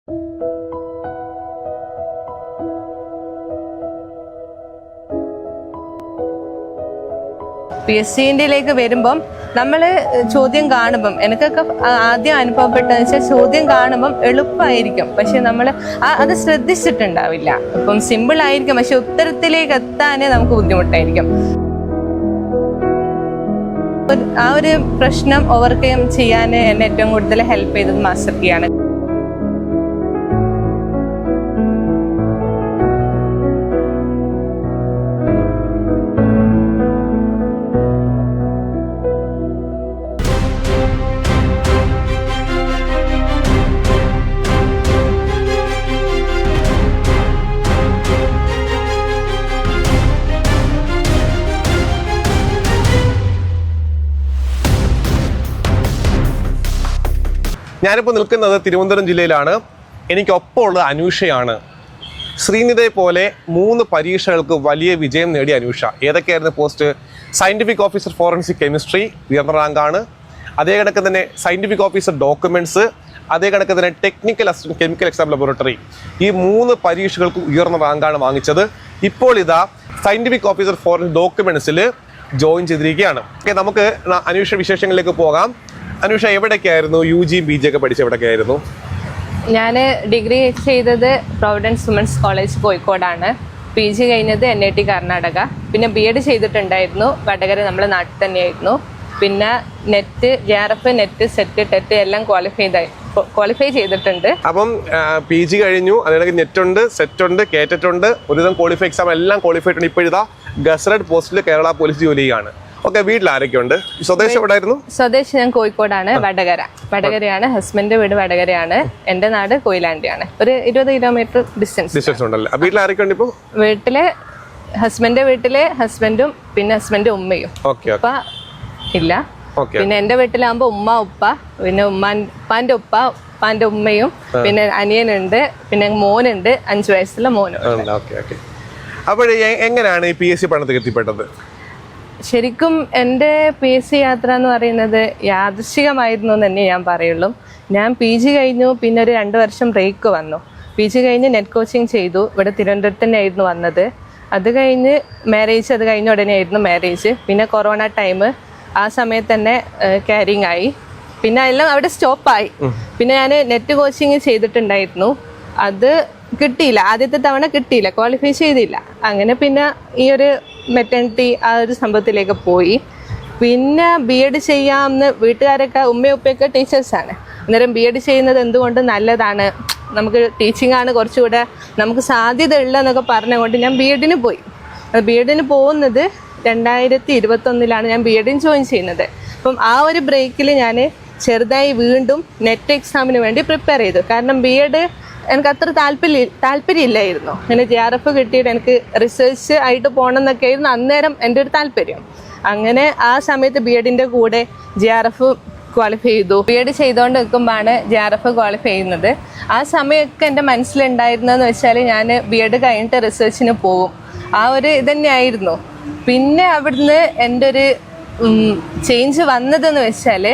PSCയിലേക്ക് വരുമ്പം നമ്മൾ ചോദ്യം കാണുമ്പം എനിക്കൊക്കെ ആദ്യം അനുഭവപ്പെട്ടതെന്ന് വെച്ചാൽ ചോദ്യം കാണുമ്പം എളുപ്പമായിരിക്കും, പക്ഷെ നമ്മൾ അത് ശ്രദ്ധിച്ചിട്ടുണ്ടാവില്ല. ഇപ്പം സിമ്പിൾ ആയിരിക്കും, പക്ഷെ ഉത്തരത്തിലേക്ക് എത്താനേ നമുക്ക് ബുദ്ധിമുട്ടായിരിക്കും. ആ ഒരു പ്രശ്നം ഓവർകം ചെയ്യാൻ എന്നെ ഏറ്റവും കൂടുതൽ ഹെൽപ്പ് ചെയ്തത് മാസ്റ്റർ കീ ആണ്. ഞാനിപ്പോൾ നിൽക്കുന്നത് തിരുവനന്തപുരം ജില്ലയിലാണ്. എനിക്കൊപ്പമുള്ളത് അനൂഷയാണ്. ശ്രീനിധയെ പോലെ 3 പരീക്ഷകൾക്ക് വലിയ വിജയം നേടിയ അനൂഷ. ഏതൊക്കെയായിരുന്നു post? Scientific officer forensic chemistry ഉയർന്ന റാങ്കാണ്. അതേ കണക്ക് തന്നെ സയൻറ്റിഫിക് ഓഫീസർ ഡോക്യുമെൻറ്റ്സ്, അതേ കണക്ക് തന്നെ technical assistant chemical exam laboratory. ഈ 3 പരീക്ഷകൾക്ക് ഉയർന്ന റാങ്കാണ് വാങ്ങിച്ചത്. ഇപ്പോൾ ഇതാ സയൻറ്റിഫിക് ഓഫീസർ ഫോറൻസിക് ഡോക്യുമെൻറ്റ്സിൽ ജോയിൻ ചെയ്തിരിക്കുകയാണ്. ഓക്കെ, നമുക്ക് അനൂഷ വിശേഷങ്ങളിലേക്ക് പോകാം. അനൂഷ എവിടേക്കായിരുന്നു UG PG ഒക്കെ പഠിച്ച എവിടേക്കായിരുന്നു? ഞാൻ ഡിഗ്രി ചെയ്തത് പ്രൊവിഡൻസ് വുമൻസ് കോളേജ് കോഴിക്കോടാണ്. PG കഴിഞ്ഞത് NIT കർണാടക. പിന്നെ BEd ചെയ്തിട്ടുണ്ടായിരുന്നു വടകര, നമ്മുടെ നാട്ടിൽ തന്നെയായിരുന്നു. പിന്നെ NET, JRF, NET, SET, TET എല്ലാം ക്വാളിഫൈ ചെയ്തിട്ടുണ്ട്. അപ്പം PG കഴിഞ്ഞു, അതിനിടയ്ക്ക് നെറ്റ് ഉണ്ട്, സെറ്റ് ഉണ്ട്, കേറ്ററ്റ് ഉണ്ട്, ഒരുവിധം ക്വാളിഫൈ എക്സാം എല്ലാം ക്വാളിഫൈ ഉണ്ട്. ഇപ്പോഴിതാ ഗസറ്റഡ് പോസ്റ്റിൽ കേരള പോലീസ് ജോലി ചെയ്യാണ്. ഓക്കെ, വീട്ടിൽ ആരൊക്കെയുണ്ട്? സ്വദേശം എവിടെയായിരുന്നു? സ്വദേശം ഞാൻ കോഴിക്കോടാണ്, വടകരയാണ്. ഹസ്ബൻഡ് വീട് വടകരയാണ്. എന്റെ നാട് കൊയിലാണ്ടിയാണ്. ഒരു 20 കിലോമീറ്റർ ഡിസ്റ്റൻസ് ഉണ്ടല്ലേ. വീട്ടിൽ ആരൊക്കെയുണ്ട് ഇപ്പോൾ? വീട്ടില് ഹസ്ബൻഡിന്റെ വീട്ടില് ഹസ്ബൻഡും പിന്നെ ഹസ്ബൻഡ് ഉമ്മയും. ഉപ്പ ഇല്ല. പിന്നെ എന്റെ വീട്ടിലാകുമ്പോ ഉമ്മ, ഉപ്പ, പിന്നെ ഉപ്പാന്റെ ഉപ്പ, ഉപ്പാന്റെ ഉമ്മയും, പിന്നെ അനിയനുണ്ട്, പിന്നെ മോനുണ്ട്, 5 വയസ്സുള്ള മോനും. അപ്പോൾ എങ്ങനെയാണ് ഈ PSC പഠനത്തിൽ എത്തിപ്പെട്ടത്? ശരിക്കും എൻ്റെ PSC യാത്ര എന്ന് പറയുന്നത് യാദൃശ്ചികമായിരുന്നു എന്ന് തന്നെ ഞാൻ പറയുള്ളൂ. ഞാൻ PG കഴിഞ്ഞു, പിന്നെ ഒരു 2 വർഷം ബ്രേക്ക് വന്നു. PG കഴിഞ്ഞ് നെറ്റ് കോച്ചിങ് ചെയ്തു. ഇവിടെ തിരുവനന്തപുരത്ത് തന്നെയായിരുന്നു വന്നത്. അത് കഴിഞ്ഞ് മാരേജ്, അത് കഴിഞ്ഞ ഉടനെ ആയിരുന്നു മാരേജ്. പിന്നെ കൊറോണ ടൈം, ആ സമയത്ത് തന്നെ ക്യാരിങ് ആയി. പിന്നെ എല്ലാം അവിടെ സ്റ്റോപ്പായി. പിന്നെ ഞാൻ നെറ്റ് കോച്ചിങ് ചെയ്തിട്ടുണ്ടായിരുന്നു. അത് കിട്ടിയില്ല, ആദ്യത്തെ തവണ കിട്ടിയില്ല, ക്വാളിഫൈ ചെയ്തില്ല. അങ്ങനെ പിന്നെ ഈ ഒരു മെറ്റേണിറ്റി ആ ഒരു സംഭവത്തിലേക്ക് പോയി. പിന്നെ BEd ചെയ്യാമെന്ന് വീട്ടുകാരൊക്കെ, ഉമ്മയും ഉപ്പയൊക്കെ ടീച്ചേഴ്സാണ്. അന്നേരം BEd ചെയ്യുന്നത് എന്തുകൊണ്ട് നല്ലതാണ്, നമുക്ക് ടീച്ചിങ് ആണ് കുറച്ചുകൂടെ നമുക്ക് സാധ്യത ഉള്ളതെന്നൊക്കെ പറഞ്ഞുകൊണ്ട് ഞാൻ BEdന് പോയി. BEdന് പോകുന്നത് 2021 ഞാൻ BEdന് ജോയിൻ ചെയ്യുന്നത്. അപ്പം ആ ഒരു ബ്രേക്കിൽ ഞാൻ ചെറുതായി വീണ്ടും നെറ്റ് എക്സാമിന് വേണ്ടി പ്രിപ്പയർ ചെയ്തു. കാരണം BEd എനിക്ക് അത്ര താല്പര്യമില്ലായിരുന്നു. അങ്ങനെ JRF കിട്ടിയിട്ട് എനിക്ക് റിസർച്ച് ആയിട്ട് പോകണം എന്നൊക്കെ ആയിരുന്നു അന്നേരം എൻ്റെ ഒരു താല്പര്യം. അങ്ങനെ ആ സമയത്ത് BEdൻ്റെ കൂടെ JRF ക്വാളിഫൈ ചെയ്തു. BEd ചെയ്തുകൊണ്ട് നിൽക്കുമ്പോഴാണ് JRF ക്വാളിഫൈ ചെയ്യുന്നത്. ആ സമയമൊക്കെ എൻ്റെ മനസ്സിലുണ്ടായിരുന്നതെന്ന് വെച്ചാൽ ഞാൻ BEd കഴിഞ്ഞിട്ട് റിസർച്ചിന് പോകും, ആ ഒരു ഇതന്നെയായിരുന്നു. പിന്നെ അവിടുന്ന് എൻ്റെ ഒരു ചേഞ്ച് വന്നതെന്ന് വെച്ചാൽ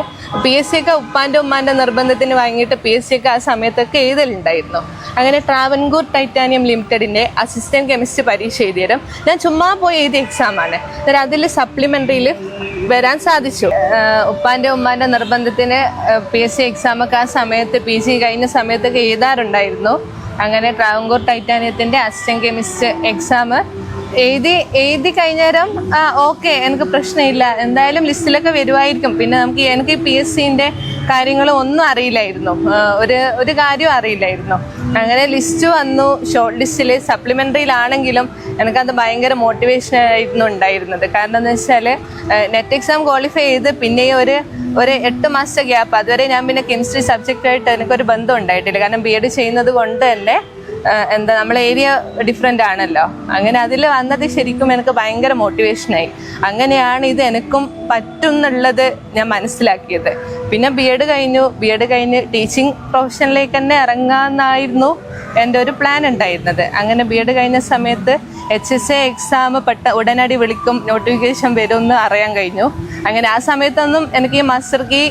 PSC ഒക്കെ ഉപ്പാൻ്റെ ഉമ്മാൻ്റെ നിർബന്ധത്തിന് വാങ്ങിയിട്ട് PSC ഒക്കെ ആ സമയത്തൊക്കെ എഴുതലുണ്ടായിരുന്നു. അങ്ങനെ ട്രാവൻകൂർ ടൈറ്റാനിയം ലിമിറ്റഡിൻ്റെ അസിസ്റ്റൻറ്റ് കെമിസ്ട്രി പരീക്ഷ എഴുതിയതും ഞാൻ ചുമ്മാ പോയി എഴുതിയ എക്സാമാണ്. അന്നേരം അതിൽ സപ്ലിമെൻ്ററിയിൽ വരാൻ സാധിച്ചു. ഉപ്പാൻ്റെ ഉമ്മാൻ്റെ നിർബന്ധത്തിന് PSC എക്സാമൊക്കെ ആ സമയത്ത് PG കഴിഞ്ഞ സമയത്തൊക്കെ എഴുതാറുണ്ടായിരുന്നു. അങ്ങനെ ട്രാവൻകൂർ ടൈറ്റാനിയത്തിൻ്റെ അസിസ്റ്റൻറ്റ് കെമിസ്ട്രി എക്സാം എഴുതി കഴിഞ്ഞേരം ഓക്കെ, എനിക്ക് പ്രശ്നമില്ല, എന്തായാലും ലിസ്റ്റിലൊക്കെ വരുമായിരിക്കും. പിന്നെ എനിക്ക് PSCൻ്റെ കാര്യങ്ങളും ഒന്നും അറിയില്ലായിരുന്നു, ഒരു കാര്യവും അറിയില്ലായിരുന്നു. അങ്ങനെ ലിസ്റ്റ് വന്നു. ഷോർട്ട് ലിസ്റ്റിൽ സപ്ലിമെൻ്ററിയിലാണെങ്കിലും എനിക്കത് ഭയങ്കര മോട്ടിവേഷൻ ആയിരുന്നു ഉണ്ടായിരുന്നത്. കാരണം എന്ന് വെച്ചാൽ നെറ്റ് എക്സാം ക്വാളിഫൈ ചെയ്ത് പിന്നെ ഒരു 8 മാസത്തെ ഗ്യാപ്പ്, അതുവരെ ഞാൻ പിന്നെ കെമിസ്ട്രി സബ്ജക്റ്റായിട്ട് എനിക്കൊരു ബന്ധം ഉണ്ടായിട്ടില്ല. കാരണം BEd ചെയ്യുന്നത് കൊണ്ട് തന്നെ നമ്മളെ ഏരിയ ഡിഫറെൻ്റ് ആണല്ലോ. അങ്ങനെ അതിൽ വന്നത് ശരിക്കും എനിക്ക് ഭയങ്കര മോട്ടിവേഷനായി. അങ്ങനെയാണ് ഇത് എനിക്കും പറ്റുന്നുള്ളത് ഞാൻ മനസ്സിലാക്കിയത്. പിന്നെ BEd കഴിഞ്ഞ് ടീച്ചിങ് പ്രൊഫഷനിലേക്ക് തന്നെ ഇറങ്ങാമെന്നായിരുന്നു എൻ്റെ ഒരു പ്ലാൻ ഉണ്ടായിരുന്നത്. അങ്ങനെ BEd കഴിഞ്ഞ സമയത്ത് HSA എക്സാം ഉടനടി വിളിക്കും, നോട്ടിഫിക്കേഷൻ വരുമെന്ന് അറിയാൻ കഴിഞ്ഞു. അങ്ങനെ ആ സമയത്തൊന്നും എനിക്ക് ഈ മാസ്റ്റർ കീ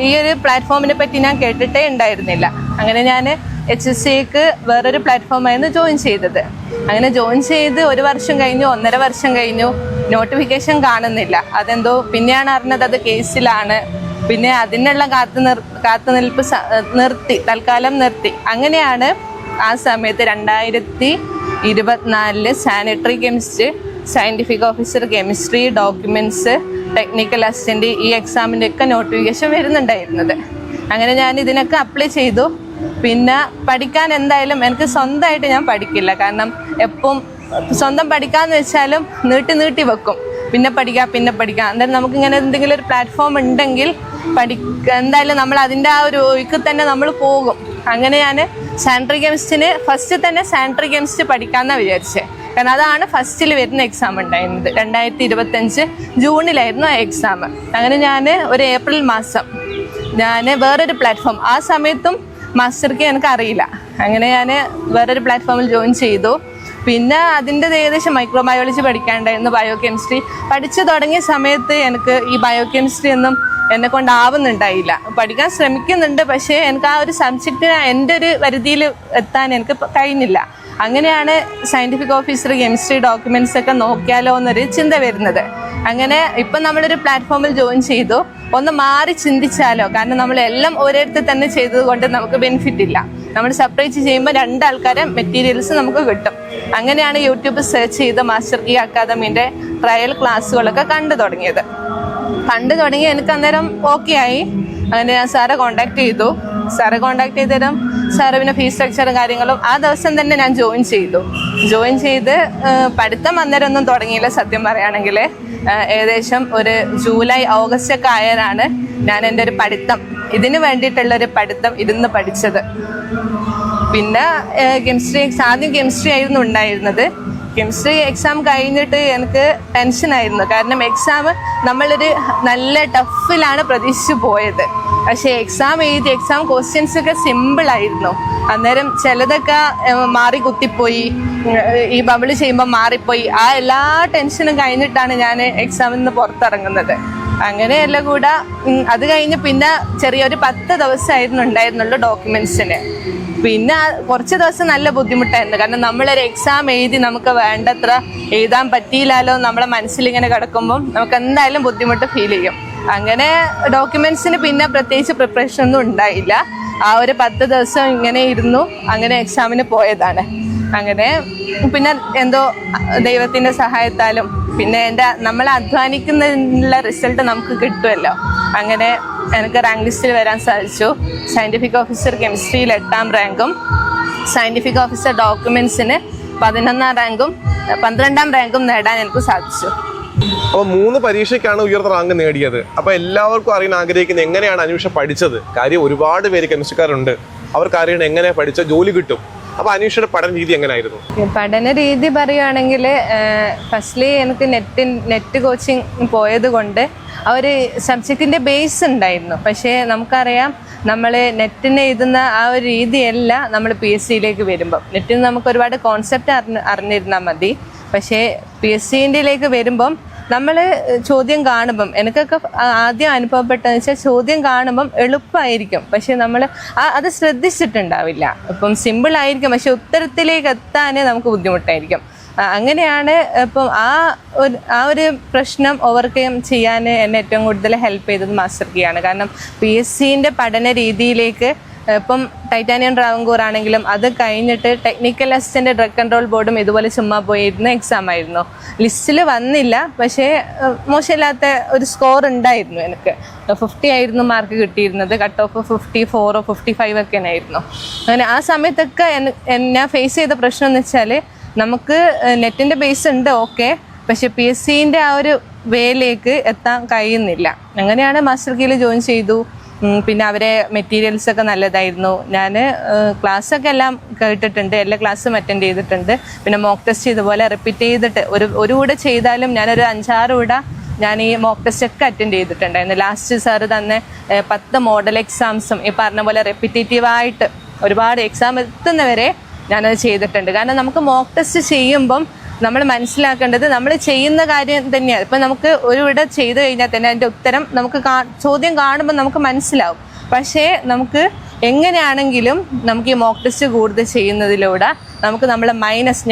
ഈ ഒരു പ്ലാറ്റ്ഫോമിനെ പറ്റി ഞാൻ കേട്ടിട്ടേ ഉണ്ടായിരുന്നില്ല. അങ്ങനെ ഞാൻ HSCക്ക് വേറൊരു പ്ലാറ്റ്ഫോമായിരുന്നു ജോയിൻ ചെയ്തത്. അങ്ങനെ ജോയിൻ ചെയ്ത് 1 വർഷം കഴിഞ്ഞു, 1.5 വർഷം കഴിഞ്ഞു, നോട്ടിഫിക്കേഷൻ കാണുന്നില്ല. അതെന്തോ പിന്നെയാണ് അറിഞ്ഞത് അത് കേസിലാണ്. പിന്നെ അതിനുള്ള കാത്തുനിൽപ്പ് തൽക്കാലം നിർത്തി. അങ്ങനെയാണ് ആ സമയത്ത് 2024 sanitary chemistry, scientific officer chemistry, documents, technical assistant ഈ എക്സാമിൻ്റെ ഒക്കെ നോട്ടിഫിക്കേഷൻ വരുന്നുണ്ടായിരുന്നത്. അങ്ങനെ ഞാൻ ഇതിനൊക്കെ അപ്ലൈ ചെയ്തു. പിന്നെ പഠിക്കാൻ എന്തായാലും എനിക്ക് സ്വന്തമായിട്ട് ഞാൻ പഠിക്കില്ല. കാരണം എപ്പം സ്വന്തം പഠിക്കാമെന്ന് വെച്ചാലും നീട്ടി വെക്കും. പിന്നെ പഠിക്കാം. അന്നേരം നമുക്കിങ്ങനെ എന്തെങ്കിലും ഒരു പ്ലാറ്റ്ഫോം ഉണ്ടെങ്കിൽ എന്തായാലും നമ്മൾ അതിൻ്റെ ആ ഒരു ഒഴുക്ക് തന്നെ നമ്മൾ പോകും. അങ്ങനെ ഞാൻ സാനിറ്ററി കെമിസ്ട്രിന് ഫസ്റ്റ് തന്നെ സാനിറ്ററി കെമിസ്ട്രി പഠിക്കാമെന്നാണ് വിചാരിച്ചത്. കാരണം അതാണ് ഫസ്റ്റിൽ വരുന്ന എക്സാം ഉണ്ടായിരുന്നത്. 2025 ജൂണിലായിരുന്നു ആ എക്സാം. അങ്ങനെ ഞാൻ ഒരു ഏപ്രിൽ മാസം ഞാൻ വേറൊരു പ്ലാറ്റ്ഫോം, ആ സമയത്തും മാസ്റ്റർക്ക് എനിക്ക് അറിയില്ല. അങ്ങനെ ഞാൻ വേറൊരു പ്ലാറ്റ്ഫോമിൽ ജോയിൻ ചെയ്തു. പിന്നെ അതിൻ്റെ ഏകദേശം മൈക്രോബയോളജി പഠിക്കാനുണ്ടായിരുന്നു. ബയോ കെമിസ്ട്രി പഠിച്ചു തുടങ്ങിയ സമയത്ത് എനിക്ക് ഈ ബയോ കെമിസ്ട്രി ഒന്നും എന്നെ കൊണ്ടാവുന്നുണ്ടായില്ല. പഠിക്കാൻ ശ്രമിക്കുന്നുണ്ട്, പക്ഷേ എനിക്ക് ആ ഒരു സബ്ജക്റ്റിന് എൻ്റെ ഒരു പരിധിയിൽ എത്താൻ എനിക്ക് കഴിഞ്ഞില്ല. അങ്ങനെയാണ് സയൻറ്റിഫിക് ഓഫീസർ കെമിസ്ട്രി ഡോക്യുമെൻറ്റ്സ് ഒക്കെ നോക്കിയാലോ എന്നൊരു ചിന്ത വരുന്നത്. അങ്ങനെ ഇപ്പം നമ്മളൊരു പ്ലാറ്റ്ഫോമിൽ ജോയിൻ ചെയ്തു. ഒന്ന് മാറി ചിന്തിച്ചാലോ, കാരണം നമ്മളെല്ലാം ഒരിടത്ത് തന്നെ ചെയ്തത് കൊണ്ട് നമുക്ക് ബെനിഫിറ്റ് ഇല്ല. നമ്മൾ സെപ്പറേറ്റ് ചെയ്യുമ്പോൾ 2 ആൾക്കാരെ മെറ്റീരിയൽസ് നമുക്ക് കിട്ടും. അങ്ങനെയാണ് യൂട്യൂബ് സെർച്ച് ചെയ്ത് മാസ്റ്റർ കീ അക്കാദമീൻ്റെ ട്രയൽ ക്ലാസ്സുകളൊക്കെ കണ്ടു തുടങ്ങി. എനിക്ക് അന്നേരം ഓക്കെ ആയി. അങ്ങനെ ഞാൻ സാറെ കോണ്ടാക്ട് ചെയ്തു. തരം സാറ് പിന്നെ ഫീസ് സ്ട്രക്ചറും കാര്യങ്ങളും ആ ദിവസം തന്നെ ഞാൻ ജോയിൻ ചെയ്ത് പഠിത്തം അന്നേരം ഒന്നും തുടങ്ങിയില്ല. സത്യം പറയുകയാണെങ്കിൽ ഏകദേശം ഒരു ജൂലൈ ഓഗസ്റ്റ് ഒക്കെ ആയാലാണ് ഞാൻ എൻ്റെ ഒരു പഠിത്തം, ഇതിന് വേണ്ടിയിട്ടുള്ളൊരു പഠിത്തം ഇരുന്ന് പഠിച്ചത്. പിന്നെ ആദ്യം കെമിസ്ട്രി ആയിരുന്നു ഉണ്ടായിരുന്നത്. കെമിസ്ട്രി എക്സാം കഴിഞ്ഞിട്ട് എനിക്ക് ടെൻഷനായിരുന്നു. കാരണം എക്സാം നമ്മളൊരു നല്ല ടഫിലാണ് പ്രതീക്ഷിച്ച് പോയത്. പക്ഷേ എക്സാം ക്വസ്റ്റ്യൻസ് ഒക്കെ സിമ്പിളായിരുന്നു. അന്നേരം ചിലതൊക്കെ മാറി കുത്തിപ്പോയി, ഈ ബബിള് ചെയ്യുമ്പോൾ മാറിപ്പോയി. ആ എല്ലാ ടെൻഷനും കഴിഞ്ഞിട്ടാണ് ഞാൻ എക്സാമിൽ നിന്ന് പുറത്തിറങ്ങുന്നത്. അങ്ങനെയെല്ലാം കൂടെ അത് കഴിഞ്ഞ് പിന്നെ ചെറിയൊരു 10 ദിവസമായിരുന്നു ഉണ്ടായിരുന്നുള്ളൂ ഡോക്യുമെൻറ്റ്സിന്. പിന്നെ കുറച്ച് ദിവസം നല്ല ബുദ്ധിമുട്ടായിരുന്നു. കാരണം നമ്മളൊരു എക്സാം എഴുതി നമുക്ക് വേണ്ടത്ര എഴുതാൻ പറ്റിയില്ലല്ലോ നമ്മളെ മനസ്സിലിങ്ങനെ കിടക്കുമ്പം നമുക്ക് എന്തായാലും ബുദ്ധിമുട്ട് ഫീൽ ചെയ്യും. അങ്ങനെ ഡോക്യുമെൻറ്റ്സിന് പിന്നെ പ്രത്യേകിച്ച് പ്രിപ്പറേഷൻ ഒന്നും ഉണ്ടായില്ല. ആ ഒരു 10 ദിവസം ഇങ്ങനെ ഇരുന്നു. അങ്ങനെ എക്സാമിന് പോയതാണ്. അങ്ങനെ പിന്നെ എന്തോ ദൈവത്തിൻ്റെ സഹായത്താലും പിന്നെ നമ്മൾ അധ്വാനിക്കുന്നതിനുള്ള റിസൾട്ട് നമുക്ക് കിട്ടുമല്ലോ. അങ്ങനെ എനിക്ക് റാങ്ക് ലിസ്റ്റിൽ വരാൻ സാധിച്ചു. സയൻറ്റിഫിക് ഓഫീസർ കെമിസ്ട്രിയിൽ 8ാം റാങ്കും സയൻറ്റിഫിക് ഓഫീസർ ഡോക്യുമെൻറ്റ്സിന് 11ാം റാങ്കും 12ാം റാങ്കും നേടാൻ എനിക്ക് സാധിച്ചു. അപ്പോൾ 3 പരീക്ഷയ്ക്കാണ് ഉയർന്ന റാങ്ക് നേടിയത്. അപ്പോൾ എല്ലാവർക്കും അറിയാൻ ആഗ്രഹിക്കുന്നത് എങ്ങനെയാണ് അനൂഷ പഠിച്ചത്. കാര്യം ഒരുപാട് പേര് കെമിസ്ട്രിക്കാരുണ്ട്, അവർക്ക് അറിയണം എങ്ങനെ പഠിച്ച ജോലി കിട്ടും. അപ്പോൾ അനൂഷയുടെ പഠന രീതി എങ്ങനെയായിരുന്നു? പഠന രീതി പറയുകയാണെങ്കിൽ ഫസ്റ്റ്ലി എനിക്ക് നെറ്റ് കോച്ചിങ് പോയത് കൊണ്ട് ആ ഒരു സബ്ജക്റ്റിൻ്റെ ബേസ് ഉണ്ടായിരുന്നു. പക്ഷേ നമുക്കറിയാം നമ്മൾ നെറ്റിന് എഴുതുന്ന ആ ഒരു രീതിയല്ല നമ്മൾ PSCയിലേക്ക് വരുമ്പം. നെറ്റിന് നമുക്ക് ഒരുപാട് കോൺസെപ്റ്റ് അറിഞ്ഞിരുന്നാൽ മതി. പക്ഷേ PSCയിലേക്ക് വരുമ്പം നമ്മൾ ചോദ്യം കാണുമ്പം എനിക്കൊക്കെ ആദ്യം അനുഭവപ്പെട്ടതെന്ന് വെച്ചാൽ ചോദ്യം കാണുമ്പം എളുപ്പമായിരിക്കും, പക്ഷെ നമ്മൾ അത് ശ്രദ്ധിച്ചിട്ടുണ്ടാവില്ല. ഇപ്പം സിമ്പിളായിരിക്കും, പക്ഷെ ഉത്തരത്തിലേക്ക് എത്താൻ നമുക്ക് ബുദ്ധിമുട്ടായിരിക്കും. അങ്ങനെയാണ് ഇപ്പം ആ ഒരു പ്രശ്നം ഓവർകം ചെയ്യാൻ എന്നെ ഏറ്റവും കൂടുതൽ ഹെൽപ്പ് ചെയ്തത് മാസ്റ്റർ കീയാണ്. കാരണം PSCൻ്റെ പഠന രീതിയിലേക്ക് ഇപ്പം ടൈറ്റാനിയം ട്രാവൻകൂർ ആണെങ്കിലും അത് കഴിഞ്ഞിട്ട് ടെക്നിക്കൽ അസിസ്റ്റൻ്റ് ഡ്രഗ് കൺട്രോൾ ബോർഡും ഇതുപോലെ ചുമ്മാ പോയിരുന്ന എക്സാം ആയിരുന്നു. ലിസ്റ്റിൽ വന്നില്ല, പക്ഷേ മോശമില്ലാത്ത ഒരു സ്കോർ ഉണ്ടായിരുന്നു. എനിക്ക് 50 ആയിരുന്നു മാർക്ക് കിട്ടിയിരുന്നത്. കട്ട് ഓഫ് 54 55 ഒക്കെ ആയിരുന്നു. അങ്ങനെ ആ സമയത്തൊക്കെ ഞാൻ ഫേസ് ചെയ്ത പ്രശ്നം എന്ന് വെച്ചാൽ നമുക്ക് നെറ്റിൻ്റെ ബേസ് ഉണ്ട്, ഓക്കെ, പക്ഷെ PSCൻ്റെ ആ ഒരു വേയിലേക്ക് എത്താൻ കഴിയുന്നില്ല. അങ്ങനെയാണ് മാസ്റ്റർ കീയിൽ ജോയിൻ ചെയ്തു. പിന്നെ അവരെ മെറ്റീരിയൽസൊക്കെ നല്ലതായിരുന്നു. ഞാൻ ക്ലാസ്സൊക്കെ എല്ലാം കേട്ടിട്ടുണ്ട്, എല്ലാ ക്ലാസ്സും അറ്റൻഡ് ചെയ്തിട്ടുണ്ട്. പിന്നെ മോക്ക് ടെസ്റ്റ് ഇതുപോലെ റിപ്പീറ്റ് ചെയ്തിട്ട് ഒരു കൂടെ ചെയ്താലും ഞാനൊരു 5-6 കൂടെ ഞാൻ ഈ മോക്ക് ടെസ്റ്റ് ഒക്കെ അറ്റൻഡ് ചെയ്തിട്ടുണ്ടായിരുന്നു. ലാസ്റ്റ് സാറ് തന്നെ 10 മോഡൽ എക്സാംസും ഈ പറഞ്ഞ പോലെ റെപ്പിറ്റേറ്റീവായിട്ട് ഒരുപാട് എക്സാം എത്തുന്നവരെ ഞാനത് ചെയ്തിട്ടുണ്ട്. കാരണം നമുക്ക് മോക്ക് ടെസ്റ്റ് ചെയ്യുമ്പം നമ്മൾ മനസ്സിലാക്കേണ്ടത് നമ്മൾ ചെയ്യുന്ന കാര്യം തന്നെയാണ്. ഇപ്പം നമുക്ക് ഇവിടെ ചെയ്ത് കഴിഞ്ഞാൽ തന്നെ അതിൻ്റെ ഉത്തരം നമുക്ക് ചോദ്യം കാണുമ്പോൾ നമുക്ക് മനസ്സിലാവും. പക്ഷേ നമുക്ക് എങ്ങനെയാണെങ്കിലും നമുക്ക് ഈ മോക്ക് ടെസ്റ്റ് കൂടുതൽ ചെയ്യുന്നതിലൂടെ നമുക്ക് നമ്മളെ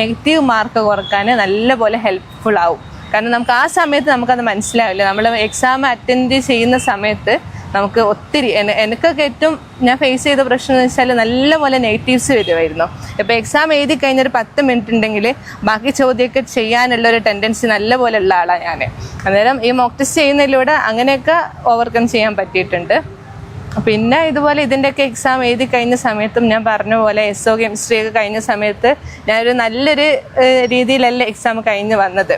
നെഗറ്റീവ് മാർക്ക് കുറക്കാൻ നല്ലപോലെ ഹെൽപ്ഫുൾ ആവും. കാരണം നമുക്ക് ആ സമയത്ത് നമുക്കത് മനസ്സിലാവില്ല. നമ്മൾ എക്സാം അറ്റൻഡ് ചെയ്യുന്ന സമയത്ത് നമുക്ക് ഒത്തിരി എനിക്കൊക്കെ ഏറ്റവും ഞാൻ ഫേസ് ചെയ്ത പ്രശ്നം എന്ന് വെച്ചാൽ നല്ലപോലെ നെഗറ്റീവ്സ് വരുമായിരുന്നു. ഇപ്പോൾ എക്സാം എഴുതി കഴിഞ്ഞൊരു 10 മിനിറ്റ് ഉണ്ടെങ്കിൽ ബാക്കി ചോദ്യമൊക്കെ ചെയ്യാനുള്ളൊരു ടെൻഡൻസി നല്ലപോലെ ഉള്ള ആളാണ് ഞാൻ. അന്നേരം ഈ മോക്ക് ടെസ്റ്റ് ചെയ്യുന്നതിലൂടെ അങ്ങനെയൊക്കെ ഓവർകം ചെയ്യാൻ പറ്റിയിട്ടുണ്ട്. പിന്നെ ഇതുപോലെ ഇതിൻ്റെയൊക്കെ എക്സാം എഴുതി കഴിഞ്ഞ സമയത്തും ഞാൻ പറഞ്ഞ പോലെ SO കെമിസ്ട്രി ഒക്കെ കഴിഞ്ഞ സമയത്ത് ഞാനൊരു നല്ലൊരു രീതിയിലല്ല എക്സാം കഴിഞ്ഞ് വന്നത്.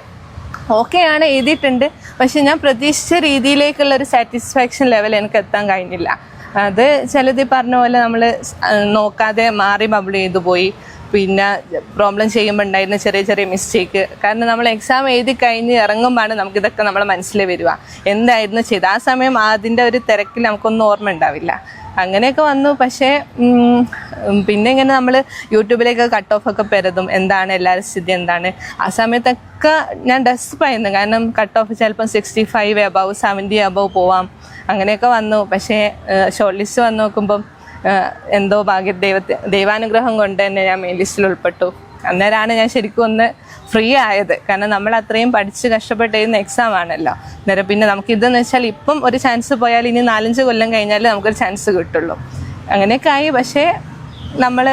ഓക്കെയാണ്, എഴുതിയിട്ടുണ്ട്. പക്ഷെ ഞാൻ പ്രതീക്ഷിച്ച രീതിയിലേക്കുള്ള ഒരു സാറ്റിസ്ഫാക്ഷൻ ലെവൽ എനിക്ക് എത്താൻ കഴിഞ്ഞില്ല. അത് ചിലത് പറഞ്ഞ പോലെ നമ്മൾ നോക്കാതെ മാറി ബബിൾ ചെയ്തു പോയി. പിന്നെ പ്രോബ്ലം ചെയ്യുമ്പോൾ ഉണ്ടായിരുന്ന ചെറിയ ചെറിയ മിസ്റ്റേക്ക്. കാരണം നമ്മൾ എക്സാം എഴുതി കഴിഞ്ഞ് ഇറങ്ങുമ്പോഴാണ് നമുക്കിതൊക്കെ നമ്മളെ മനസ്സിൽ വരിക, എന്തായിരുന്നു ചെയ്ത്. ആ സമയം അതിൻ്റെ ഒരു തിരക്കിൽ നമുക്കൊന്നും ഓർമ്മ ഉണ്ടാവില്ല. അങ്ങനെയൊക്കെ വന്നു. പക്ഷേ പിന്നെ ഇങ്ങനെ നമ്മൾ യൂട്യൂബിലേക്ക് കട്ട് ഓഫ് ഒക്കെ പെരുതും, എന്താണ് എല്ലാവരും സ്ഥിതി എന്താണ്. ആ സമയത്തൊക്കെ ഞാൻ ഡെസ്പായിരുന്നു. കാരണം കട്ട് ഓഫ് ചിലപ്പം 65 above 70 above പോവാം, അങ്ങനെയൊക്കെ വന്നു. പക്ഷേ ഷോർട്ട് ലിസ്റ്റ് വന്ന് നോക്കുമ്പം എന്തോ ദൈവാനുഗ്രഹം കൊണ്ട് തന്നെ ഞാൻ മെയിൻ ലിസ്റ്റിൽ ഉൾപ്പെട്ടു. അന്നേരമാണ് ഞാൻ ശരിക്കും ഒന്ന് ഫ്രീ ആയത്. കാരണം നമ്മൾ അത്രയും പഠിച്ച് കഷ്ടപ്പെട്ട് എഴുതുന്ന എക്സാം ആണല്ലോ. അന്നേരം പിന്നെ നമുക്കിതെന്ന് വെച്ചാൽ ഇപ്പം ഒരു ചാൻസ് പോയാൽ ഇനി 4-5 കൊല്ലം കഴിഞ്ഞാൽ നമുക്കൊരു ചാൻസ് കിട്ടുള്ളൂ. അങ്ങനെയൊക്കെ ആയി. പക്ഷേ നമ്മൾ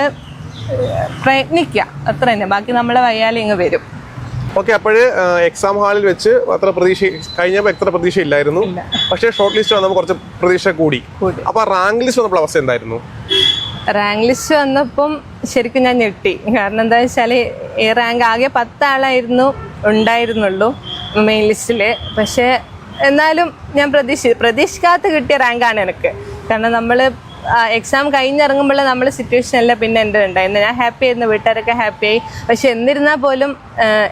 പ്രയത്നിക്കുക, അത്ര തന്നെ. ബാക്കി നമ്മളെ വയ്യാലും ഇങ്ങ് വരും. ഓക്കെ, അപ്പോൾ എക്സാം ഹാളിൽ വെച്ച് അത്ര കഴിഞ്ഞപ്പോൾ എത്ര പ്രതീക്ഷ ഇല്ലായിരുന്നു. പക്ഷേ ഷോർട്ട് ലിസ്റ്റ് വന്നപ്പോൾ കുറച്ച് പ്രതീക്ഷ കൂടി. അപ്പോൾ റാങ്ക് ലിസ്റ്റ് വന്നപ്പോൾ അവസ്ഥ എന്തായിരുന്നു? റാങ്ക് ലിസ്റ്റ് വന്നപ്പം ശരിക്കും ഞാൻ ഞെട്ടി. കാരണം എന്താ വെച്ചാൽ ഈ റാങ്ക് ആകെ 10 ആളായിരുന്നു ഉണ്ടായിരുന്നുള്ളൂ മെയിൻ ലിസ്റ്റിൽ. പക്ഷേ എന്നാലും ഞാൻ പ്രതീക്ഷിക്കാത്ത കിട്ടിയ റാങ്കാണ് എനിക്ക്. കാരണം നമ്മൾ എക്സാം കഴിഞ്ഞിറങ്ങുമ്പോൾ നമ്മൾ സിറ്റുവേഷനല്ല പിന്നെ എൻ്റെ ഉണ്ടായിരുന്നു. ഞാൻ ഹാപ്പി ആയിരുന്നു, വീട്ടുകാരൊക്കെ ഹാപ്പിയായി. പക്ഷെ എന്നിരുന്നാൽ പോലും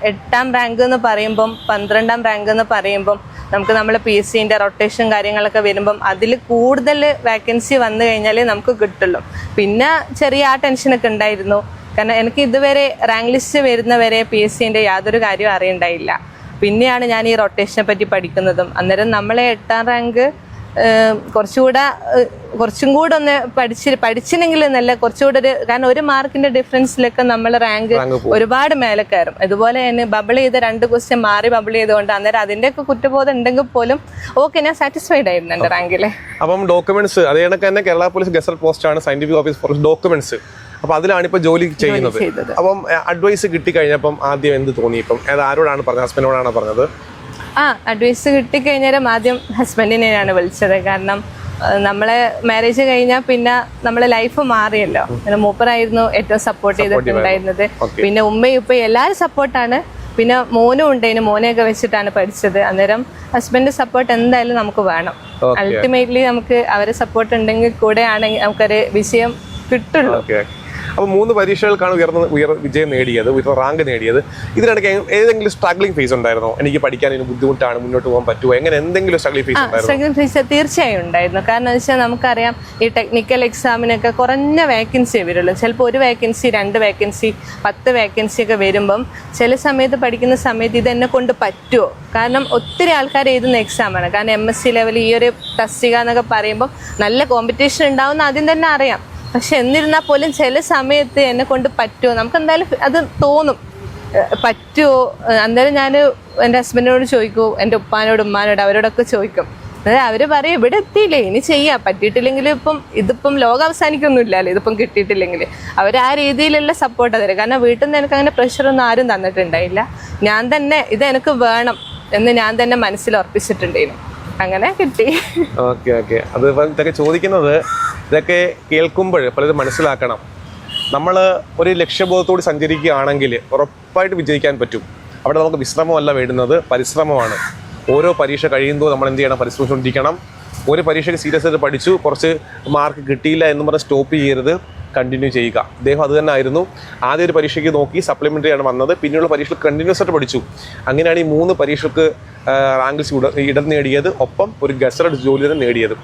8ാം റാങ്ക് എന്ന് പറയുമ്പം 12ാം റാങ്ക് എന്ന് പറയുമ്പം നമുക്ക് നമ്മൾ PSCൻ്റെ റൊട്ടേഷൻ കാര്യങ്ങളൊക്കെ വരുമ്പം അതിൽ കൂടുതൽ വേക്കൻസി വന്നു കഴിഞ്ഞാലേ നമുക്ക് കിട്ടുള്ളൂ. പിന്നെ ചെറിയ ആ ടെൻഷനൊക്കെ ഉണ്ടായിരുന്നു. കാരണം എനിക്ക് ഇതുവരെ റാങ്ക് ലിസ്റ്റ് വരുന്നവരെ PSCൻ്റെ യാതൊരു കാര്യവും അറിയണ്ടായില്ല. പിന്നെയാണ് ഞാൻ ഈ റൊട്ടേഷനെ പറ്റി പഠിക്കുന്നതും. അന്നേരം നമ്മളെ 8ാം റാങ്ക് കുറച്ചും കൂടെ ഒന്ന് പഠിച്ചില്ലെങ്കിൽ എന്നല്ല, കുറച്ചുകൂടെ കാരണം 1 മാർക്കിന്റെ ഡിഫറൻസിലൊക്കെ നമ്മൾ റാങ്ക് ഒരുപാട് മേലെ കയറും. ഇതുപോലെ തന്നെ ബബിൾ ചെയ്ത് 2 ക്വസ്റ്റ്യൻ മാറി ബബിൾ ചെയ്തുകൊണ്ട് അന്നേരം അതിന്റെയൊക്കെ കുറ്റബോധം ഉണ്ടെങ്കിൽ പോലും ഓക്കെ, ഞാൻ സാറ്റിസ്ഫൈഡ് ആയിരുന്നു എന്റെ റാങ്കില്. അപ്പം ഡോക്യുമെന്റ്സ് അതേ കണക്ക് തന്നെ കേരള പോലീസ് ഗസറ്റ് പോസ്റ്റ് ആണ് സയന്റിഫിക് ഓഫീസ് ഫോർ ഡോക്യുമെന്റ്സ്. അപ്പൊ അതിലാണ് ഇപ്പൊ ജോലി ചെയ്യുന്നത്. അപ്പം അഡ്വൈസ് കിട്ടി കഴിഞ്ഞപ്പം ആദ്യം എന്ത് തോന്നി? ഇപ്പം ആരോടാണ് പറഞ്ഞത്? ഹസ്ബൻഡിനോടാണ് പറഞ്ഞത്? അഡ്വൈസ് കിട്ടിക്കഴിഞ്ഞാലും ആദ്യം ഹസ്ബൻഡിനെയാണ് വിളിച്ചത്. കാരണം നമ്മളെ മാരേജ് കഴിഞ്ഞാൽ പിന്നെ നമ്മളെ ലൈഫ് മാറിയല്ലോ. മൂപ്പറായിരുന്നു ഏറ്റവും സപ്പോർട്ട് ചെയ്തിട്ടുണ്ടായിരുന്നത്. പിന്നെ ഉമ്മയും ഉപ്പയും എല്ലാവരും സപ്പോർട്ടാണ്. പിന്നെ മോനും ഉണ്ടായിരുന്നു, മോനെയൊക്കെ വെച്ചിട്ടാണ് പഠിച്ചത്. അന്നേരം ഹസ്ബൻഡ് സപ്പോർട്ട് എന്തായാലും നമുക്ക് വേണം. അൾട്ടിമേറ്റ്ലി നമുക്ക് അവരെ സപ്പോർട്ട് ഉണ്ടെങ്കിൽ കൂടെ ആണെങ്കിൽ നമുക്കൊരു വിജയം കിട്ടുള്ളൂ. അപ്പോൾ 3 പരീക്ഷകൾക്കാണ് വിജയം നേടിയത്, റാങ്ക് നേടിയത്. ഇതിനിടയ്ക്ക് ഏതെങ്കിലും സ്ട്രഗ്ലിംഗ് ഫേസ് ഉണ്ടായിരുന്നോ? എനിക്ക് പഠിക്കാൻ ബുദ്ധിമുട്ടാണ്, മുന്നോട്ട് പോകാൻ പറ്റുമോ, എങ്ങനെ എന്തെങ്കിലും സ്ട്രഗ്ലിംഗ് ഫേസ് ഉണ്ടായിരുന്നോ? സ്ട്രഗ്ലിംഗ് ഫേസ് തീർച്ചയായും ഉണ്ടായിരുന്നു. കാരണം എന്ന് വെച്ചാൽ നമുക്കറിയാം ഈ ടെക്നിക്കൽ എക്സാമിനൊക്കെ കുറഞ്ഞ വേക്കൻസി വരുള്ളൂ. ചിലപ്പോൾ 1 വേക്കൻസി 2 വേക്കൻസി 10 വേക്കൻസി ഒക്കെ വരുമ്പം ചില സമയത്ത് പഠിക്കുന്ന സമയത്ത് ഇതെന്നെ കൊണ്ട് പറ്റുമോ? കാരണം ഒത്തിരി ആൾക്കാർ എഴുതുന്ന എക്സാമാണ്. കാരണം MSc ലെവൽ ഈ ഒരു തസ്തിക എന്നൊക്കെ പറയുമ്പം നല്ല കോമ്പറ്റീഷൻ ഉണ്ടാവുന്ന ആദ്യം തന്നെ അറിയാം. പക്ഷെ എന്നിരുന്നാൽ പോലും ചില സമയത്ത് എന്നെ കൊണ്ട് പറ്റുമോ, നമുക്ക് എന്തായാലും അത് തോന്നും, പറ്റുമോ. അന്നേരം ഞാൻ എൻ്റെ ഹസ്ബൻഡിനോട് ചോദിക്കും, എൻ്റെ ഉപ്പാനോട് ഉമ്മാനോട് അവരോടൊക്കെ ചോദിക്കും. അതായത് അവർ പറയും ഇവിടെ എത്തിയില്ലേ, ഇനി ചെയ്യാം, പറ്റിയിട്ടില്ലെങ്കിൽ ഇതിപ്പം ലോകം അവസാനിക്കൊന്നുമില്ലല്ലോ ഇതിപ്പം കിട്ടിയിട്ടില്ലെങ്കിൽ. അവർ ആ രീതിയിലുള്ള സപ്പോർട്ട് തരും. കാരണം വീട്ടിൽ നിന്ന് എനിക്ക് അങ്ങനെ പ്രഷറൊന്നും ആരും തന്നിട്ടുണ്ടായില്ല. ഞാൻ തന്നെ ഇത് എനിക്ക് വേണം എന്ന് ഞാൻ തന്നെ മനസ്സിൽ ഉറപ്പിച്ചിട്ടുണ്ടായിരുന്നു. അങ്ങനെ കിട്ടി. Okay okay. അത് ഇതൊക്കെ ചോദിക്കുന്നത്, ഇതൊക്കെ കേൾക്കുമ്പോൾ പലരും മനസ്സിലാക്കണം. നമ്മൾ ഒരു ലക്ഷ്യബോധത്തോട് സഞ്ചരിക്കുകയാണെങ്കിൽ ഉറപ്പായിട്ട് വിജയിക്കാൻ പറ്റും. അവിടെ നമുക്ക് വിശ്രമമല്ല വേണ്ടുന്നത്, പരിശ്രമമാണ്. ഓരോ പരീക്ഷ കഴിയുമ്പോൾ നമ്മൾ എന്ത് ചെയ്യണം? പരിശ്രമിച്ചുകൊണ്ടിരിക്കണം. ഒരു പരീക്ഷയ്ക്ക് സീരിയസ് ആയിട്ട് പഠിച്ചു, കുറച്ച് മാർക്ക് കിട്ടിയില്ല എന്ന് പറഞ്ഞ് സ്റ്റോപ്പ് ചെയ്യരുത്, കണ്ടിന്യൂ ചെയ്യുക. അദ്ദേഹം അത് തന്നെ ആയിരുന്നു. ആദ്യം ഒരു പരീക്ഷയ്ക്ക് നോക്കി സപ്ലിമെൻ്ററി ആണ് വന്നത്, പിന്നെയുള്ള പരീക്ഷകൾ കണ്ടിന്യൂസ് ആയിട്ട് പഠിച്ചു. അങ്ങനെയാണ് ഈ 3 പരീക്ഷയ്ക്ക് റാങ്ക്സ് ഇടം നേടിയത്, ഒപ്പം ഒരു ഗസറ്റഡ് ജോലി തന്നെ നേടിയത്.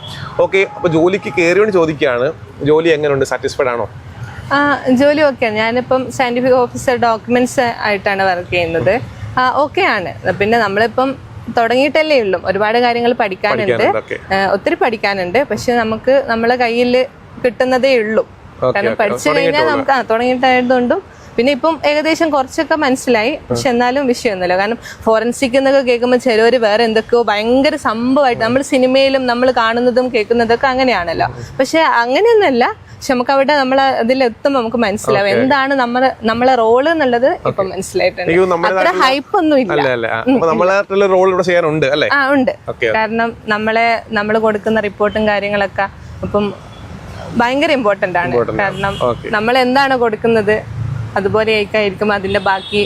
ഓക്കെ, അപ്പോൾ ജോലിക്ക് കയറിയോണ്ട് ചോദിക്കുകയാണ്, ജോലി എങ്ങനെയുണ്ട്? സാറ്റിസ്ഫൈഡ് ആണോ? ജോലി ഓക്കെയാണ്. ഞാനിപ്പം സയന്റിഫിക് ഓഫീസർ ഡോക്യുമെന്റ്സ് ആയിട്ടാണ് വർക്ക് ചെയ്യുന്നത്. ഓക്കെയാണ്. പിന്നെ നമ്മളിപ്പം തുടങ്ങിയിട്ടല്ലേ ഉള്ളൂ, ഒരുപാട് കാര്യങ്ങൾ പഠിക്കാനുണ്ട്, ഒത്തിരി പഠിക്കാനുണ്ട്. പക്ഷെ നമുക്ക് നമ്മളെ കയ്യിൽ കിട്ടുന്നതേ ഉള്ളൂ. കാരണം പഠിച്ചു കഴിഞ്ഞാൽ നമുക്ക് തുടങ്ങിയിട്ടായതുകൊണ്ടും പിന്നെ ഇപ്പം ഏകദേശം കുറച്ചൊക്കെ മനസ്സിലായി. പക്ഷെ എന്നാലും വിഷയമൊന്നുമില്ല. കാരണം ഫോറൻസിക് എന്നൊക്കെ കേൾക്കുമ്പോൾ ചിലവർ വേറെ എന്തൊക്കെയോ ഭയങ്കര സംഭവമായിട്ട് നമ്മൾ സിനിമയിലും നമ്മൾ കാണുന്നതും കേൾക്കുന്നതൊക്കെ അങ്ങനെയാണല്ലോ. പക്ഷെ അങ്ങനെയൊന്നുമല്ല. പക്ഷെ നമുക്ക് അവിടെ നമ്മൾ അതിലെത്തുമ്പോൾ നമുക്ക് മനസ്സിലാവും എന്താണ് നമ്മളെ റോള് എന്നുള്ളത് ഇപ്പൊ മനസ്സിലായിട്ടുണ്ട്. അത്ര ഹൈപ്പ് ഒന്നും ഇല്ല. ഉണ്ട്. കാരണം നമ്മൾ കൊടുക്കുന്ന റിപ്പോർട്ടും കാര്യങ്ങളൊക്കെ ഇപ്പം ഭയങ്കര ഇമ്പോർട്ടന്റ് ആണ്. കാരണം നമ്മൾ എന്താണ് കൊടുക്കുന്നത് അതുപോലെ ആയിരിക്കും അതിന്റെ ബാക്കി.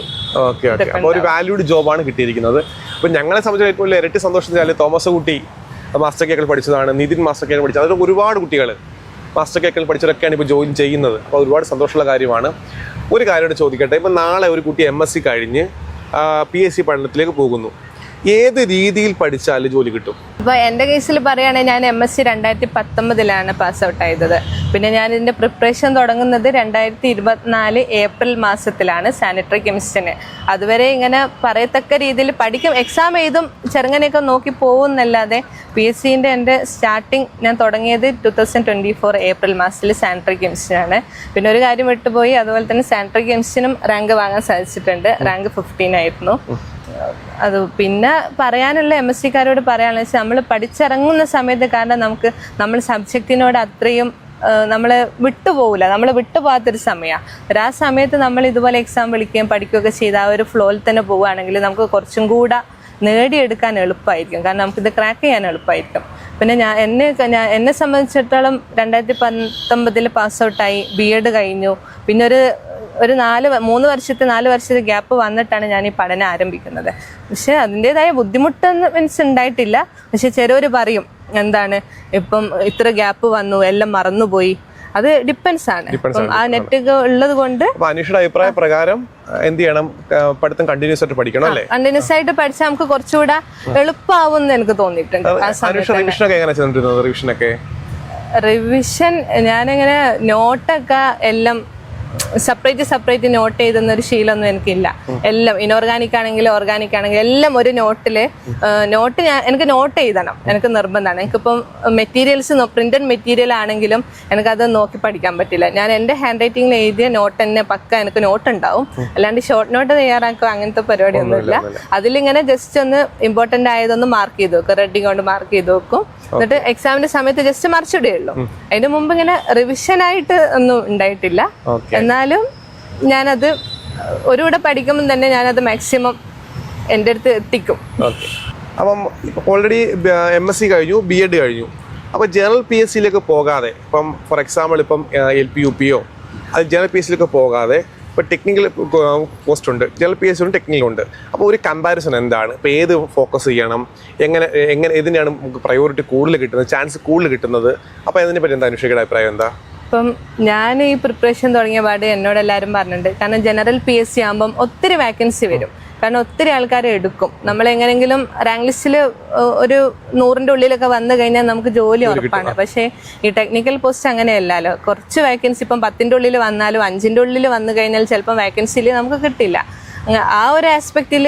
ഒരു വാല്യൂഡ് ജോബാണ് കിട്ടിയിരിക്കുന്നത്. അപ്പൊ ഞങ്ങളെ സംബന്ധിച്ച് ഏറ്റവും ഇരട്ടി സന്തോഷം തോമസ് കുട്ടി മാസ്റ്റർ കേക്കിൽ പഠിച്ചതാണ്, നിതിൻ മാസ്റ്റർ കേക്കിൽ പഠിച്ചത്. അതിൽ ഒരുപാട് കുട്ടികൾ മാസ്റ്റർ കേക്കിൽ പഠിച്ചവരൊക്കെയാണ് ഇപ്പോൾ ജോയിൻ ചെയ്യുന്നത്. അപ്പോൾ ഒരുപാട് സന്തോഷമുള്ള കാര്യമാണ്. ഒരു കാര്യം ചോദിക്കട്ടെ, ഇപ്പം നാളെ ഒരു കുട്ടി MSc കഴിഞ്ഞ് PSc പഠനത്തിലേക്ക് പോകുന്നു. ഏത് രീതിയിൽ പഠിച്ചാൽ ജോലി കിട്ടും? ഇപ്പൊ എന്റെ കേസിൽ പറയുകയാണെങ്കിൽ ഞാൻ MSc 2019 പാസ് ഔട്ട് ആയത്. പിന്നെ ഞാൻ ഇതിന്റെ പ്രിപ്പറേഷൻ തുടങ്ങുന്നത് 2024 ഏപ്രിൽ മാസത്തിലാണ് സാനിറ്ററി കെമിസ്ട്രിന്. അതുവരെ ഇങ്ങനെ പറയത്തക്ക രീതിയിൽ പഠിക്കും, എക്സാം എഴുതും, ചെറുങ്ങനെയൊക്കെ നോക്കി പോകുന്നല്ലാതെ PSCന്റെ എൻ്റെ സ്റ്റാർട്ടിങ് ഞാൻ തുടങ്ങിയത് 2024 ഏപ്രിൽ മാസത്തിൽ സാനിറ്ററി കെമിസ്ട്രിയാണ്. പിന്നെ ഒരു കാര്യം വിട്ടുപോയി, അതുപോലെ തന്നെ സാനിറ്ററി കെമിസ്ട്രിനും റാങ്ക് വാങ്ങാൻ സാധിച്ചിട്ടുണ്ട്. റാങ്ക് 15 ആയിരുന്നു. അത് പിന്നെ പറയാനുള്ള MSCക്കാരോട് പറയാനുള്ള വെച്ചാൽ നമ്മൾ പഠിച്ചിറങ്ങുന്ന സമയത്ത്, കാരണം നമ്മൾ സബ്ജക്റ്റിനോട് അത്രയും നമ്മളെ വിട്ടുപോകില്ല, നമ്മൾ വിട്ടുപോകാത്തൊരു സമയമാണ്. ആ സമയത്ത് നമ്മൾ ഇതുപോലെ എക്സാം വിളിക്കുകയും പഠിക്കുകയൊക്കെ ചെയ്ത് ആ ഒരു ഫ്ലോയിൽ തന്നെ പോവുകയാണെങ്കിൽ നമുക്ക് കുറച്ചും കൂടെ നേടിയെടുക്കാൻ എളുപ്പമായിരിക്കും. കാരണം നമുക്കിത് ക്രാക്ക് ചെയ്യാൻ എളുപ്പമായിരിക്കും. പിന്നെ എന്നെ സംബന്ധിച്ചിടത്തോളം 2019 പാസ് ഔട്ടായി, BEd കഴിഞ്ഞു. പിന്നെ ഒരു 4 വർഷത്തെ ഗ്യാപ്പ് വന്നിട്ടാണ് ഞാൻ ഈ പഠനം ആരംഭിക്കുന്നത്. പക്ഷെ അതിൻ്റെതായ ബുദ്ധിമുട്ടൊന്നും ഉണ്ടായിട്ടില്ല. പക്ഷെ ചിലവർ പറയും എന്താണ് ഇപ്പം ഇത്ര ഗ്യാപ്പ് വന്നു, എല്ലാം മറന്നുപോയി. അത് ഡിപ്പെൻസ് ആണ്. ആ നെറ്റ് ഉള്ളത് കൊണ്ട് അനീഷയുടെ അഭിപ്രായ പ്രകാരം എന്ത് ചെയ്യണം? പഠിത്തം കണ്ടിന്യൂസ് ആയിട്ട് പഠിക്കണം അല്ലേ? കണ്ടിന്യൂസ് ആയിട്ട് പഠിച്ചാൽ നമുക്ക് കുറച്ചുകൂടെ എളുപ്പമാവും എന്ന് എനിക്ക് തോന്നിയിട്ടുണ്ട്. റിവിഷൻ ഞാനിങ്ങനെ നോട്ടൊക്കെ എല്ലാം സെപ്പറേറ്റ് നോട്ട് ചെയ്തെന്ന ഒരു ശീലമൊന്നും എനിക്കില്ല. എല്ലാം ഇനോർഗാനിക് ആണെങ്കിലും ഓർഗാനിക് ആണെങ്കിലും എല്ലാം ഒരു നോട്ട് എനിക്ക് നോട്ട് എഴുതണം, എനിക്ക് നിർബന്ധമാണ്. എനിക്കിപ്പം മെറ്റീരിയൽസ് പ്രിന്റഡ് മെറ്റീരിയൽ ആണെങ്കിലും എനിക്കത് നോക്കി പഠിക്കാൻ പറ്റില്ല. ഞാൻ എൻ്റെ ഹാൻഡ് റൈറ്റിംഗിൽ എഴുതിയ നോട്ട് തന്നെ പക്ക എനിക്ക് നോട്ട് ഉണ്ടാവും. അല്ലാണ്ട് ഷോർട്ട് നോട്ട് തയ്യാറാക്കുക അങ്ങനത്തെ പരിപാടിയൊന്നുമില്ല. അതിലിങ്ങനെ ജസ്റ്റ് ഒന്ന് ഇമ്പോർട്ടൻ്റ് ആയതൊന്ന് മാർക്ക് ചെയ്ത് വെക്കും, റെഡിങ് കൊണ്ട് മാർക്ക് ചെയ്ത് വെക്കും. എന്നിട്ട് എക്സാമിന്റെ സമയത്ത് ജസ്റ്റ് മറിച്ചിടുകയുള്ളൂ. അതിന് മുമ്പ് ഇങ്ങനെ റിവിഷനായിട്ട് ഒന്നും ഉണ്ടായിട്ടില്ല. എന്നാലും ഞാനത് ഒരുകൂടെ പഠിക്കുമ്പോൾ തന്നെ ഞാനത് മാക്സിമം എൻ്റെ അടുത്ത് എത്തിക്കും. അപ്പം ഓൾറെഡി MSc കഴിഞ്ഞു, BEd കഴിഞ്ഞു. അപ്പോൾ ജനറൽ PSCയിലേക്ക് പോകാതെ, ഇപ്പം ഫോർ എക്സാമ്പിൾ ഇപ്പം LP UP അത് ജനറൽ PSCയിലേക്ക് പോകാതെ ഇപ്പോൾ ടെക്നിക്കൽ പോസ്റ്റ് ഉണ്ട്, ജനറൽ PSC ഉണ്ട്, ടെക്നിക്കൽ ഉണ്ട്. അപ്പോൾ ഒരു കമ്പാരിസൺ എന്താണ്? ഇപ്പോൾ ഏത് ഫോക്കസ് ചെയ്യണം, എങ്ങനെ ഇതിനാണ് നമുക്ക് പ്രയോറിറ്റി കൂടുതൽ കിട്ടുന്നത്, ചാൻസ് കൂടുതൽ കിട്ടുന്നത്? അപ്പോൾ അതിനെ പറ്റി എന്താ അനുഷയുടെ അഭിപ്രായം എന്താ? ഇപ്പം ഞാൻ ഈ പ്രിപ്പറേഷൻ തുടങ്ങിയ പാട് എന്നോട് എല്ലാവരും പറഞ്ഞിട്ടുണ്ട്. കാരണം ജനറൽ PSC ആകുമ്പം ഒത്തിരി വാക്കൻസി വരും. കാരണം ഒത്തിരി ആൾക്കാരെ എടുക്കും. നമ്മളെങ്ങനെങ്കിലും റാങ്ക് ലിസ്റ്റിൽ ഒരു 100ന്റെ ഉള്ളിലൊക്കെ വന്നു കഴിഞ്ഞാൽ നമുക്ക് ജോലി ഉറപ്പാണ്. പക്ഷേ ഈ ടെക്നിക്കൽ പോസ്റ്റ് അങ്ങനെയല്ലല്ലോ. കുറച്ച് വാക്കൻസി ഇപ്പം 10ന്റെ ഉള്ളിൽ വന്നാലും 5ന്റെ ഉള്ളിൽ വന്നു കഴിഞ്ഞാൽ ചിലപ്പം വാക്കൻസിയിൽ നമുക്ക് കിട്ടില്ല. ആ ഒരു ആസ്പെക്റ്റിൽ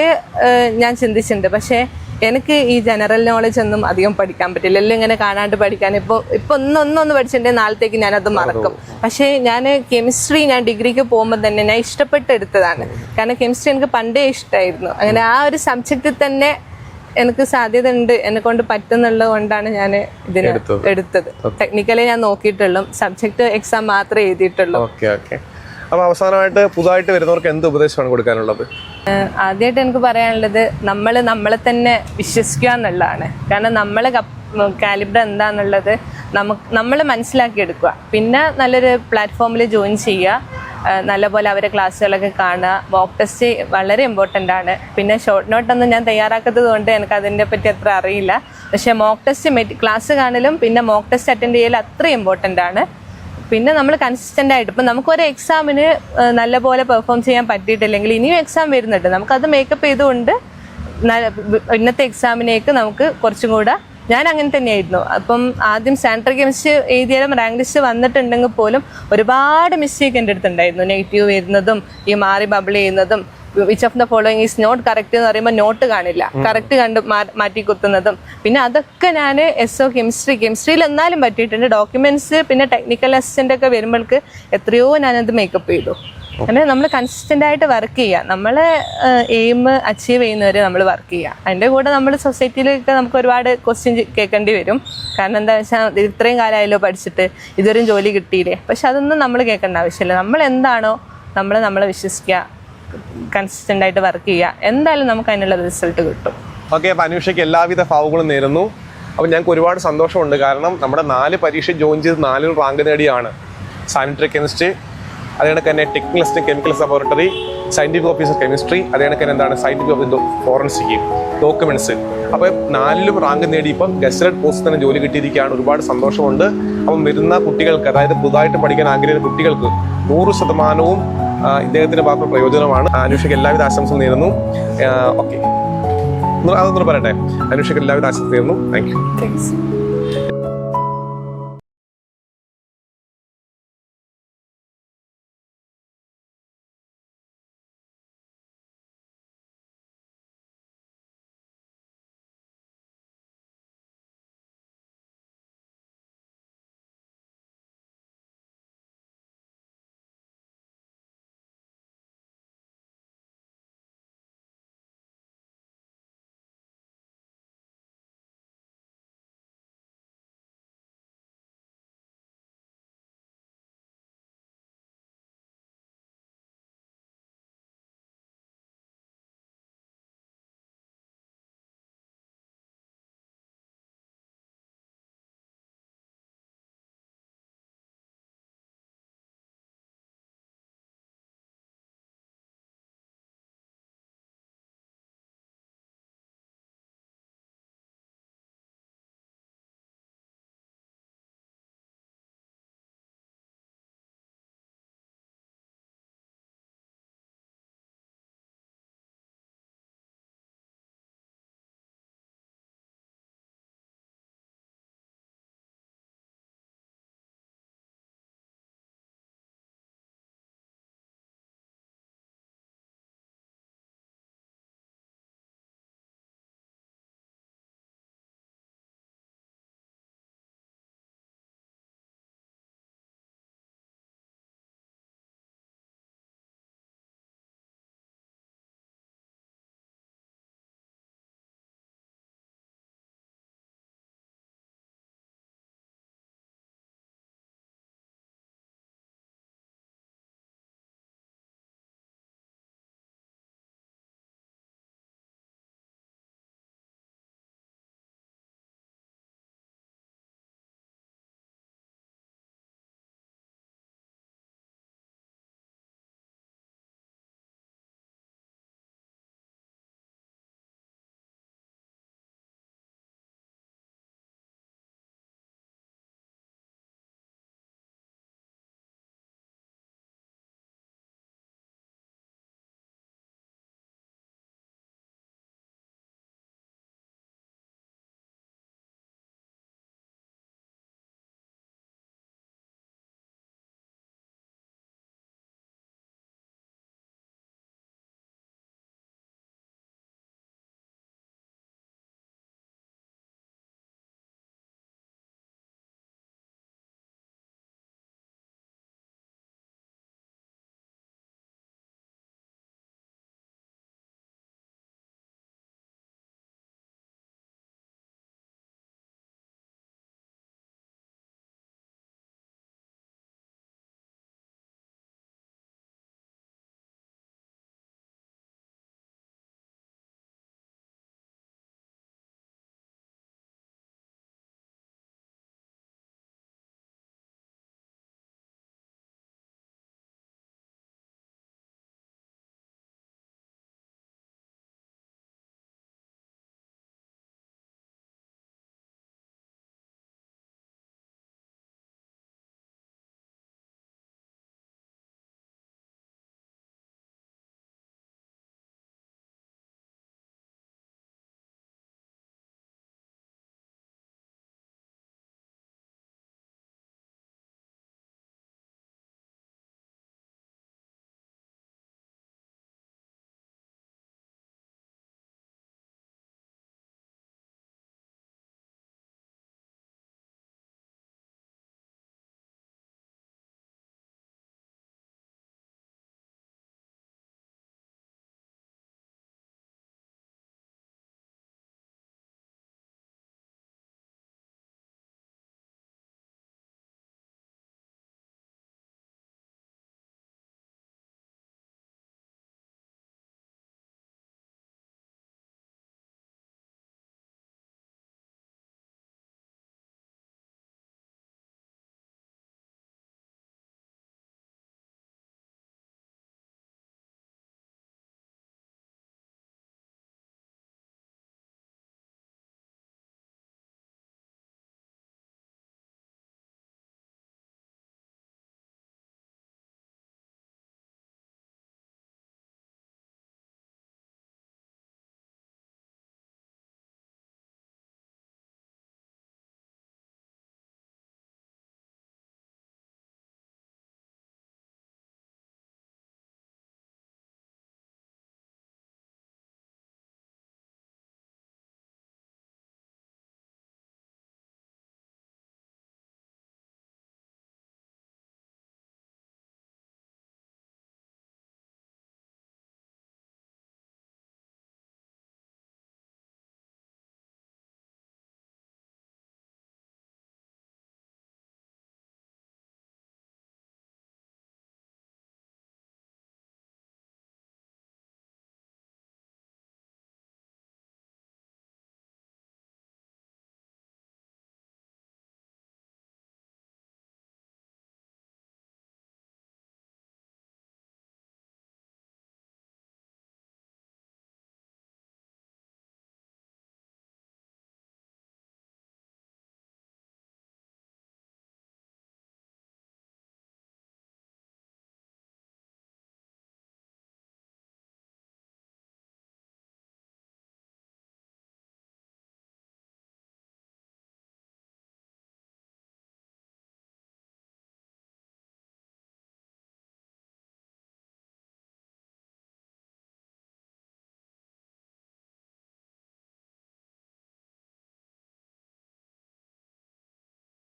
ഞാൻ ചിന്തിച്ചിട്ടുണ്ട്. പക്ഷേ എനിക്ക് ഈ ജനറൽ നോളജ് ഒന്നും അധികം പഠിക്കാൻ പറ്റില്ല. എല്ലാം ഇങ്ങനെ കാണാണ്ട് പഠിക്കാൻ ഇപ്പൊ ഒന്ന് പഠിച്ചിട്ടുണ്ടെങ്കിൽ നാളത്തേക്ക് ഞാനത് മറക്കും. പക്ഷേ ഞാൻ കെമിസ്ട്രി ഞാൻ ഡിഗ്രിക്ക് പോകുമ്പോൾ തന്നെ ഞാൻ ഇഷ്ടപ്പെട്ട് എടുത്തതാണ്. കാരണം കെമിസ്ട്രി എനിക്ക് പണ്ടേ ഇഷ്ടമായിരുന്നു. അങ്ങനെ ആ ഒരു സബ്ജക്റ്റിൽ തന്നെ എനിക്ക് സാധ്യത ഉണ്ട്, എന്നെ കൊണ്ട് പറ്റുന്നുള്ളത് കൊണ്ടാണ് ഞാൻ ഇതിന് എടുത്തത്. ടെക്നിക്കലി ഞാൻ നോക്കിയിട്ടുള്ളൂ, സബ്ജക്ട് എക്സാം മാത്രമേ എഴുതിയിട്ടുള്ളൂ. അപ്പോൾ അവസാനമായിട്ട് പുതുതായിട്ട് വരുന്നവർക്ക് എന്ത് ഉപദേശമാണ് കൊടുക്കാനുള്ളത്? ആദ്യമായിട്ട് എനിക്ക് പറയാനുള്ളത് നമ്മളെ തന്നെ വിശ്വസിക്കുക എന്നുള്ളതാണ്. കാരണം നമ്മളെ കാലിബർ എന്താണെന്നുള്ളത് നമ്മൾ മനസ്സിലാക്കിയെടുക്കുക. പിന്നെ നല്ലൊരു പ്ലാറ്റ്ഫോമിൽ ജോയിൻ ചെയ്യുക, നല്ലപോലെ അവരെ ക്ലാസ്സുകളൊക്കെ കാണുക. മോക്ക് ടെസ്റ്റ് വളരെ ഇമ്പോർട്ടൻ്റ് ആണ്. പിന്നെ ഷോർട്ട് നോട്ടൊന്നും ഞാൻ തയ്യാറാക്കാത്തത് കൊണ്ട് എനിക്ക് അതിനെ പറ്റി അത്ര അറിയില്ല. പക്ഷേ മോക്ക് ടെസ്റ്റ് ക്ലാസ് കാണലും പിന്നെ മോക്ക് ടെസ്റ്റ് അറ്റൻഡ് ചെയ്യൽ അത്രയും ഇമ്പോർട്ടൻ്റ് ആണ്. പിന്നെ നമ്മൾ കൺസിസ്റ്റൻ്റ് ആയിട്ട് ഇപ്പം നമുക്കൊരു എക്സാമിന് നല്ലപോലെ പെർഫോം ചെയ്യാൻ പറ്റിയിട്ടില്ലെങ്കിൽ ഇനിയും എക്സാം വരുന്നുണ്ട്, നമുക്കത് മേക്കപ്പ് ചെയ്തുകൊണ്ട് ഇന്നത്തെ എക്സാമിനേക്ക് നമുക്ക് കുറച്ചും കൂടെ, ഞാൻ അങ്ങനെ തന്നെയായിരുന്നു. അപ്പം ആദ്യം സാനിറ്ററി കെമിസ്ട്രി എഴുതിയാലും റാങ്ക് ലിസ്റ്റ് വന്നിട്ടുണ്ടെങ്കിൽ പോലും ഒരുപാട് മിസ്റ്റേക്ക് എൻ്റെ അടുത്തുണ്ടായിരുന്നു. നെഗറ്റീവ് വരുന്നതും ഈ മാറി ബബിൾ ചെയ്യുന്നതും which of the following is not correct എന്ന് പറയുമ്പോൾ നോട്ട് കാണില്ല, കറക്റ്റ് കണ്ട് മാറ്റി കുത്തുന്നതും. പിന്നെ അതൊക്കെ ഞാൻ കെമിസ്ട്രിയിൽ എന്നാലും പറ്റിയിട്ടുണ്ട്. ഡോക്യുമെന്റ്സ് പിന്നെ ടെക്നിക്കൽ അസിസ്റ്റന്റ് ഒക്കെ വരുമ്പോൾക്ക് എത്രയോ ഞാനത് മേക്കപ്പ് ചെയ്തു. അങ്ങനെ നമ്മൾ കൺസിസ്റ്റന്റ് ആയിട്ട് വർക്ക് ചെയ്യുക, നമ്മളെ എയിം അച്ചീവ് ചെയ്യുന്നവരെ നമ്മൾ വർക്ക് ചെയ്യുക. അതിൻ്റെ കൂടെ നമ്മൾ സൊസൈറ്റിയിലൊക്കെ നമുക്ക് ഒരുപാട് ക്വസ്റ്റ്യൻ കേൾക്കേണ്ടി വരും. കാരണം എന്താ വെച്ചാൽ ഇത്രയും കാലമായല്ലോ പഠിച്ചിട്ട് ഇതുവരെയും ജോലി കിട്ടിയില്ലേ. പക്ഷെ അതൊന്നും നമ്മൾ കേൾക്കേണ്ട ആവശ്യമില്ല. നമ്മൾ എന്താണോ നമ്മളെ വിശ്വസിക്കുക, കൺസിസ്റ്റന്റ് ആയിട്ട് വർക്ക് ചെയ്യുക, എന്തായാലും നമുക്ക് അതിനുള്ള റിസൾട്ട് കിട്ടും. ഓക്കെ, അപ്പോൾ അനൂഷയ്ക്ക് എല്ലാവിധ ഭാവുകളും നേരുന്നു. അപ്പോൾ ഞങ്ങൾക്ക് ഒരുപാട് സന്തോഷമുണ്ട്. കാരണം നമ്മുടെ 4 പരീക്ഷ ജോയിൻ ചെയ്ത് 4 റാങ്ക് നേടിയാണ്. സാനിറ്ററി കെമിസ്ട്രി, അതേ കണക്ക് തന്നെ technical assistant chemical laboratory, scientific officer chemistry, അതേ കണക്ക് തന്നെ എന്താണ് സയന്റിഫിക് ഓഫീസർ ഫോറൻസിക്, ഡോക്യുമെന്റ്സ്. അപ്പോൾ 4ലും റാങ്ക് നേടി ഇപ്പം ഗസ്റ്റഡ് പോസ്റ്റ് തന്നെ ജോലി കിട്ടിയിരിക്കുകയാണ്. ഒരുപാട് സന്തോഷമുണ്ട്. അപ്പം വരുന്ന കുട്ടികൾക്ക്, അതായത് പുതുതായിട്ട് പഠിക്കാൻ ആഗ്രഹിക്കുന്ന കുട്ടികൾക്ക് 100% ഇദ്ദേഹത്തിന്റെ ഭാഗത്ത് പ്രയോജനമാണ്. അനൂഷയ്ക്ക് എല്ലാവിധ ആശംസകൾ നേരുന്നു. ഓക്കെ, അതൊന്നും പറയട്ടെ. അനൂഷയ്ക്ക് എല്ലാവിധ ആശംസ നേരുന്നു. Thank you.